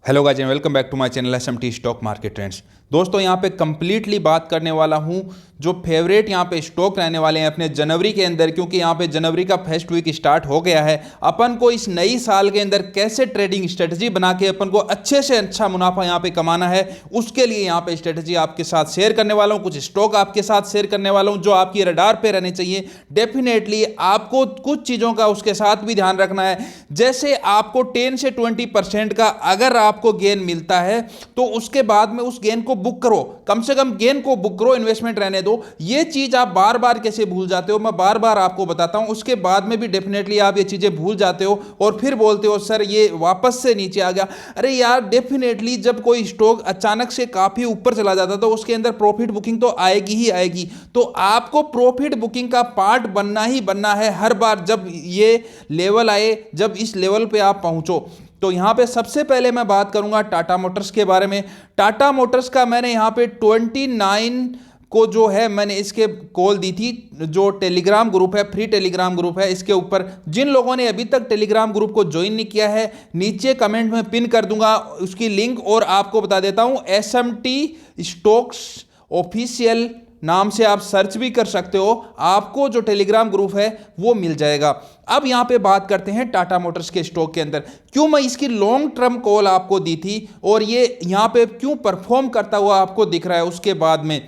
Hello guys and welcome back to my channel SMT stock market trends. दोस्तों यहाँ पे completely बात करने वाला हूँ जो फेवरेट यहाँ पे स्टॉक रहने वाले हैं अपने जनवरी के अंदर, क्योंकि यहाँ पे जनवरी का फर्स्ट वीक स्टार्ट हो गया है। अपन को इस नई साल के अंदर कैसे ट्रेडिंग स्ट्रेटजी बना के अपन को अच्छे से अच्छा मुनाफा यहाँ पे कमाना है, उसके लिए यहाँ पे स्ट्रेटजी आपके साथ शेयर करने वाला हूँ। कुछ स्टॉक आपके साथ शेयर करने वाला हूँ जो आपकी रडार पे रहने चाहिए। डेफिनेटली आपको कुछ चीज़ों का उसके साथ भी ध्यान रखना है। जैसे आपको 10 से 20% का अगर आपको गेन मिलता है तो उसके बाद में उस गेन को बुक करो, कम से कम गेन को बुक करो, इन्वेस्टमेंट रहने दो। ये चीज आप बार बार कैसे भूल जाते हो, मैं बार बार आपको बताता हूं। उसके बाद में भी डेफिनेटली आप ये चीजें भूल जाते हो और फिर बोलते हो सर ये वापस से नीचे आ गया। अरे यार, डेफिनेटली जब कोई स्टॉक अचानक से काफी ऊपर चला जाता तो उसके अंदर प्रॉफिट बुकिंग तो आएगी ही आएगी। तो आपको प्रॉफिट बुकिंग का पार्ट बनना ही बनना है हर बार जब ये लेवल आए, जब इस लेवल पे आप पहुंचो। तो यहां पे सबसे पहले मैं बात करूंगा टाटा मोटर्स के बारे में। टाटा मोटर्स का मैंने यहां पे 29 को जो है मैंने इसके कॉल दी थी। जो टेलीग्राम ग्रुप है, फ्री टेलीग्राम ग्रुप है, इसके ऊपर जिन लोगों ने अभी तक टेलीग्राम ग्रुप को ज्वाइन नहीं किया है, नीचे कमेंट में पिन कर दूंगा उसकी लिंक। और आपको बता देता हूं, एसएमटी स्टॉक्स ऑफिशियल नाम से आप सर्च भी कर सकते हो, आपको जो टेलीग्राम ग्रुप है वो मिल जाएगा। अब यहां पे बात करते हैं टाटा मोटर्स के स्टॉक के अंदर क्यों मैं इसकी लॉन्ग टर्म कॉल आपको दी थी और ये यहां पे क्यों परफॉर्म करता हुआ आपको दिख रहा है। उसके बाद में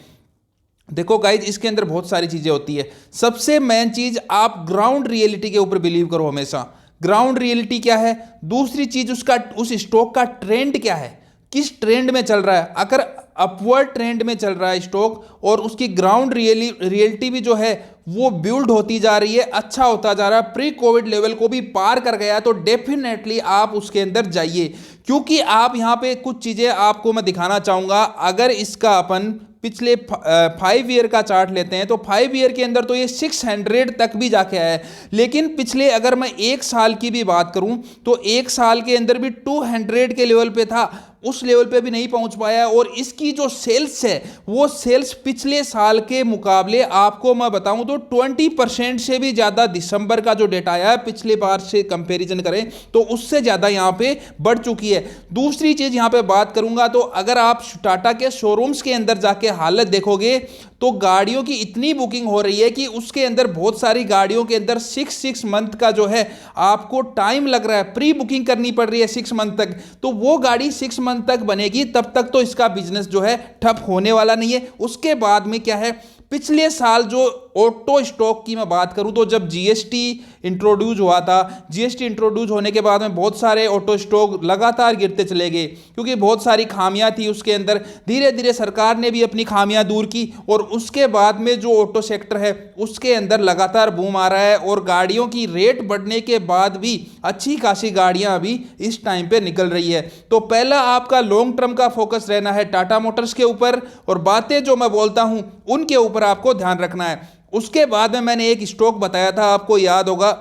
देखो गाइज, इसके अंदर बहुत सारी चीजें होती है। सबसे मेन चीज, आप ग्राउंड रियलिटी के ऊपर बिलीव करो हमेशा। ग्राउंड रियलिटी क्या है, दूसरी चीज उसका उस स्टॉक का ट्रेंड क्या है, किस ट्रेंड में चल रहा है। अगर अपवर्ड ट्रेंड में चल रहा है स्टॉक और उसकी ग्राउंड रियलिटी भी जो है वो बिल्ड होती जा रही है, अच्छा होता जा रहा है, प्री कोविड लेवल को भी पार कर गया है, तो डेफिनेटली आप उसके अंदर जाइए। क्योंकि आप यहां पे कुछ चीजें आपको मैं दिखाना चाहूंगा। अगर इसका अपन पिछले 5 ईयर का चार्ट लेते हैं तो 5 ईयर के अंदर तो ये 600 तक भी जाके आया है। लेकिन पिछले अगर मैं 1 साल की भी बात करूं तो 1 साल के अंदर भी 200 के लेवल पे था, उस लेवल पे भी नहीं पहुंच पाया। और इसकी जो सेल्स है वो सेल्स पिछले साल के मुकाबले आपको मैं बताऊं तो 20% से भी ज्यादा, दिसंबर का जो डेटा आया है पिछले बार से कंपैरिजन करें तो उससे ज्यादा यहां पे बढ़ चुकी है। दूसरी चीज यहां पे बात करूंगा तो अगर आप टाटा के शोरूम्स के अंदर जाके हालत देखोगे तो गाड़ियों की इतनी बुकिंग हो रही है कि उसके अंदर बहुत सारी गाड़ियों के अंदर 6 मंथ का जो है आपको टाइम लग रहा है, प्री बुकिंग करनी पड़ रही है 6 मंथ तक। तो वो गाड़ी 6 मंथ तक बनेगी, तब तक तो इसका बिजनेस जो है ठप होने वाला नहीं है। उसके बाद में क्या है, पिछले साल जो ऑटो स्टॉक की मैं बात करूं तो जब जीएसटी इंट्रोड्यूस हुआ था, जीएसटी इंट्रोड्यूस होने के बाद में बहुत सारे ऑटो स्टॉक लगातार गिरते चले गए क्योंकि बहुत सारी खामियां थी उसके अंदर। धीरे धीरे सरकार ने भी अपनी खामियां दूर की और उसके बाद में जो ऑटो सेक्टर है उसके अंदर लगातार बूम आ रहा है। और गाड़ियों की रेट बढ़ने के बाद भी अच्छी खासी गाड़ियां अभी इस टाइम पे निकल रही है। तो पहला आपका लॉन्ग टर्म का फोकस रहना है टाटा मोटर्स के ऊपर, और बातें जो मैं बोलता हूं उनके ऊपर आपको ध्यान रखना है। उसके बाद में मैंने एक स्टॉक बताया था, आपको याद होगा।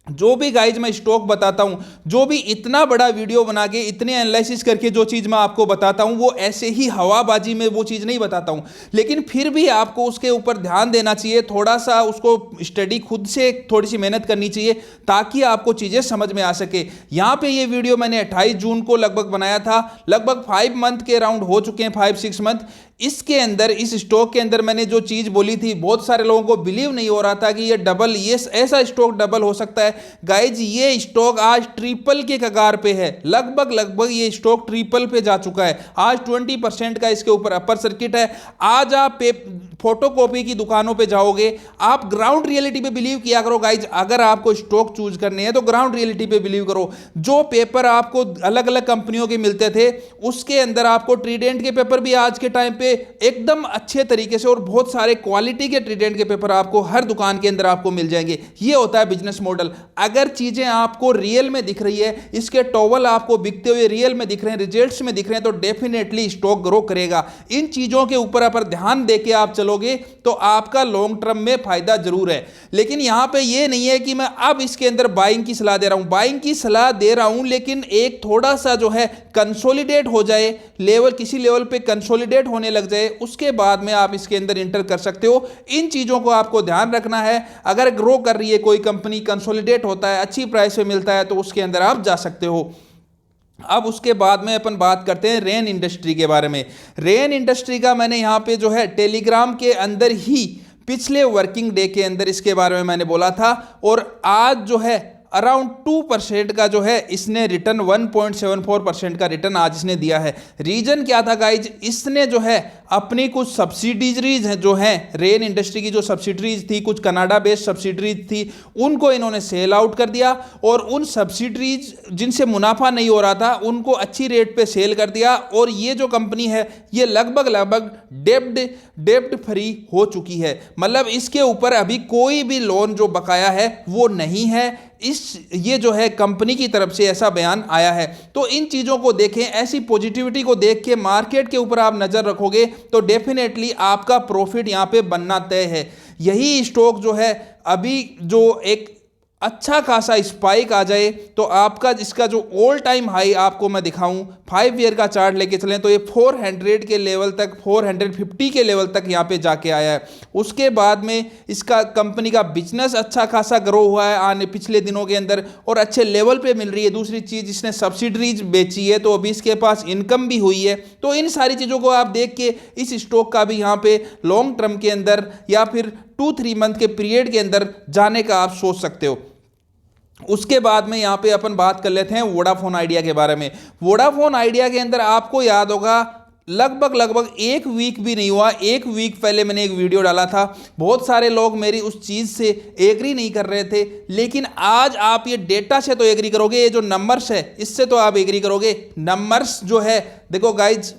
जो भी गाइज मैं स्टॉक बताता हूं, जो भी इतना बड़ा वीडियो बना के इतने एनालिसिस करके जो चीज मैं आपको बताता हूं वो ऐसे ही हवाबाजी में वो चीज नहीं बताता हूं, लेकिन फिर भी आपको उसके ऊपर ध्यान देना चाहिए, थोड़ा सा उसको स्टडी खुद से थोड़ी सी मेहनत करनी चाहिए ताकि आपको चीजें समझ में आ सके। यहां पे ये वीडियो मैंने 28 जून को लगभग बनाया था, लगभग 5 मंथ के अराउंड हो चुके हैं, 5-6 मंथ। इसके अंदर, इस स्टॉक के अंदर मैंने जो चीज बोली थी, बहुत सारे लोगों को बिलीव नहीं हो रहा था कि ये डबल, ये ऐसा स्टॉक डबल हो सकता है। गाइज, ये स्टॉक आज ट्रिपल के कगार पे है, लगभग ये स्टॉक ट्रिपल पे जा चुका है। आज 20% का इसके ऊपर अपर सर्किट है। आज आप फोटोकॉपी की दुकानों पे जाओगे, आप ग्राउंड रियलिटी पे बिलीव किया करो गाइज। अगर आपको स्टॉक चूज करने हैं तो ग्राउंड रियलिटी पे बिलीव करो। जो पेपर आपको अलग अलग कंपनियों के मिलते थे उसके अंदर आपको ट्रीडेंट के पेपर भी आज के टाइम पे एकदम अच्छे तरीके से और बहुत सारे क्वालिटी के ट्रीडेंट के पेपर आपको हर दुकान के अंदर आपको मिल जाएंगे। ये होता है बिजनेस मॉडल। अगर चीजें आपको रियल में दिख रही है, इसके टॉवल आपको बिकते हुए रियल में दिख रहे हैं, रिजल्ट्स में दिख रहे हैं, तो डेफिनेटली स्टॉक ग्रो करेगा। इन चीजों के ऊपर अगर ध्यान देके आप चलोगे तो आपका लॉन्ग टर्म में फायदा जरूर है। लेकिन यहां पे ये नहीं है कि मैं अब इसके अंदर बाइंग की सलाह दे रहा हूं, बाइंग की सलाह दे रहा हूं, लेकिन एक थोड़ा सा जो है कंसोलिडेट हो जाए, लेवल किसी लेवल पे कंसोलिडेट होने लग जाए, उसके बाद में आप इसके अंदर इंटर कर सकते हो। इन चीजों को आपको ध्यान रखना है। अगर ग्रो कर रही है कोई कंपनी, कंसोलिडेट होता है, अच्छी प्राइस पे मिलता है, तो उसके अंदर आप जा सकते हो। अब उसके बाद में अपन बात करते हैं रेन इंडस्ट्री के बारे में। रेन इंडस्ट्री का मैंने यहाँ पे जो है टेलीग्राम के अंदर ही पिछले वर्किंग डे के अंदर इसके बारे में मैंने बोला था, और आज जो है अराउंड 2% का जो है इसने रिटर्न 1.74% का रिटर्न आज इसने दिया है। रीजन क्या था गाइज, इसने जो है अपनी कुछ सब्सिडीजरीज हैं जो हैं रेन इंडस्ट्री की, जो सब्सिडरीज थी कुछ कनाडा बेस्ड सब्सिडरीज थी, उनको इन्होंने सेल आउट कर दिया, और उन सब्सिडरीज जिनसे मुनाफा नहीं हो रहा था उनको अच्छी रेट पे सेल कर दिया। और ये जो कंपनी है ये लगभग डेब्ट फ्री हो चुकी है, मतलब इसके ऊपर अभी कोई भी लोन जो बकाया है वो नहीं है। ये जो है कंपनी की तरफ से ऐसा बयान आया है। तो इन चीज़ों को देखें, ऐसी पॉजिटिविटी को देख के मार्केट के ऊपर आप नज़र रखोगे तो डेफिनेटली आपका प्रॉफिट यहाँ पे बनना तय है। यही स्टॉक जो है अभी जो एक अच्छा खासा स्पाइक आ जाए तो आपका इसका जो ऑल टाइम हाई आपको मैं दिखाऊं, 5 ईयर का चार्ट लेके चलें तो ये 400 के लेवल तक, 450 के लेवल तक यहाँ पे जाके आया है। उसके बाद में इसका कंपनी का बिजनेस अच्छा खासा ग्रो हुआ है आने पिछले दिनों के अंदर, और अच्छे लेवल पे मिल रही है। दूसरी चीज़, इसने सब्सिडरीज बेची है तो अभी इसके पास इनकम भी हुई है। तो इन सारी चीज़ों को आप देख के इस स्टॉक का भी यहाँ पे लॉन्ग टर्म के अंदर या फिर 2-3 मंथ के पीरियड के अंदर जाने का आप सोच सकते हो। उसके बाद में यहाँ पे अपन बात कर लेते हैं वोडाफोन आइडिया के बारे में। वोडाफोन आइडिया के अंदर आपको याद होगा लगभग 1 वीक भी नहीं हुआ, 1 वीक पहले मैंने एक वीडियो डाला था। बहुत सारे लोग मेरी उस चीज़ से एग्री नहीं कर रहे थे, लेकिन आज आप ये डेटा से तो एग्री करोगे, ये जो नंबर्स है इससे तो आप एग्री करोगे। नंबर्स जो है देखो गाइज,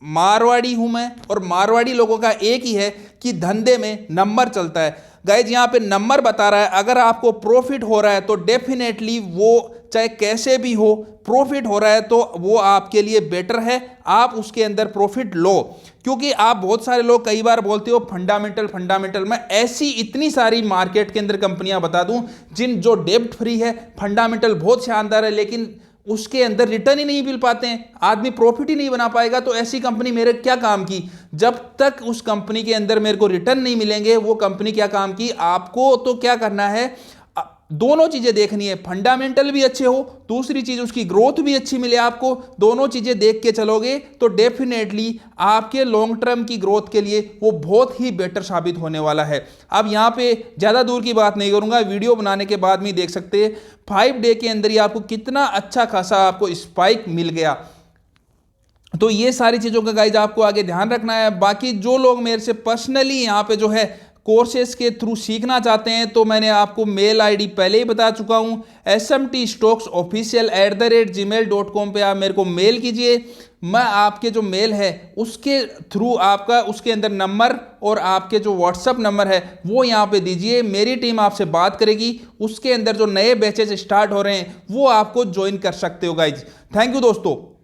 मारवाड़ी हूं मैं, और मारवाड़ी लोगों का एक ही है कि धंधे में नंबर चलता है। गाइज यहाँ पे नंबर बता रहा है, अगर आपको प्रॉफिट हो रहा है तो डेफिनेटली वो चाहे कैसे भी हो, प्रॉफिट हो रहा है तो वो आपके लिए बेटर है, आप उसके अंदर प्रॉफिट लो। क्योंकि आप बहुत सारे लोग कई बार बोलते हो फंडामेंटल, मैं ऐसी इतनी सारी मार्केट के अंदर कंपनियां बता दूं जो डेब्ट फ्री है, फंडामेंटल बहुत शानदार है, लेकिन उसके अंदर रिटर्न ही नहीं मिल पाते हैं, आदमी प्रॉफिट ही नहीं बना पाएगा। तो ऐसी कंपनी मेरे क्या काम की? जब तक उस कंपनी के अंदर मेरे को रिटर्न नहीं मिलेंगे वो कंपनी क्या काम की? आपको तो क्या करना है, दोनों चीजें देखनी है, फंडामेंटल भी अच्छे हो, दूसरी चीज उसकी ग्रोथ भी अच्छी मिले आपको। दोनों चीजें देख के चलोगे तो डेफिनेटली आपके लॉन्ग टर्म की ग्रोथ के लिए वो बहुत ही बेटर साबित होने वाला है। अब यहाँ पे ज्यादा दूर की बात नहीं करूंगा, वीडियो बनाने के बाद में देख सकते हैं 5 डे के अंदर ही आपको कितना अच्छा खासा आपको स्पाइक मिल गया। तो ये सारी चीजों का गाइज आपको आगे ध्यान रखना है। बाकी जो लोग मेरे से पर्सनली यहाँ पे जो है कोर्सेज के थ्रू सीखना चाहते हैं तो मैंने आपको मेल आईडी पहले ही बता चुका हूं, smtstocksofficial@gmail.com पे आप मेरे को मेल कीजिए। मैं आपके जो मेल है उसके थ्रू आपका उसके अंदर नंबर और आपके जो व्हाट्सअप नंबर है वो यहाँ पे दीजिए, मेरी टीम आपसे बात करेगी। उसके अंदर जो नए बैचेज स्टार्ट हो रहे हैं वो आपको ज्वाइन कर सकते हो गाइज। थैंक यू दोस्तों।